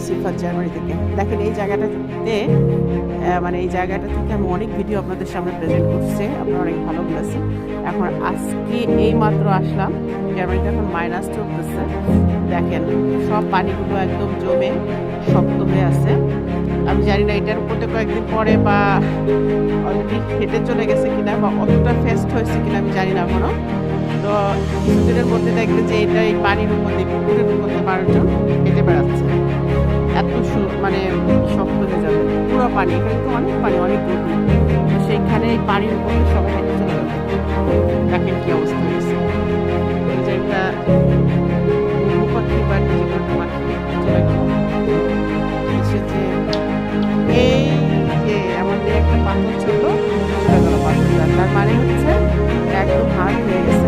Silver Germany থেকে। দেখেন এই জায়গাটাতে মানে এই জায়গাটা থেকে আমি অনেক ভিডিও আপনাদের সামনে প্রেজেন্ট করছি, আপনারা অনেক ভালো বলেছেন। এখন আজকে এই মাত্র আসলাম, জার্মানিতে এখন মাইনাস চলতেছে। দেখেন সব পানিগুলো একদম জমে শক্ত হয়ে আছে। আমি জানি না এটার উপরে কয়েকদিন পরে বা অলরেডি হেঁটে চলে গেছে কিনা বা অতটা ফেস্ট হয়েছে কিনা আমি জানি না এখনো। তো কিছুদিনের মধ্যে দেখবে যে এটা এই পানির উপর দিয়ে পুকুরের উপর দিয়ে মানুষজন হেঁটে বেড়াচ্ছে। এত মানে শক্ত হয়ে যাবে পুরো পানি, এখানে তো অনেক পানি, অনেক গভীর। তো সেইখানে এই পানির উপর দিয়ে সবাই হেঁটে চলে যাবে। দেখেন কি অবস্থা হয়েছে। এই যে একটা পাখি বা যে কোনো পাখি চলে গেল এসেছে। এই যে আমাদের একটা পাথর ছিল চলে গেল পাথরটা, তার মানে হচ্ছে একদম হার্ড হয়ে গেছে।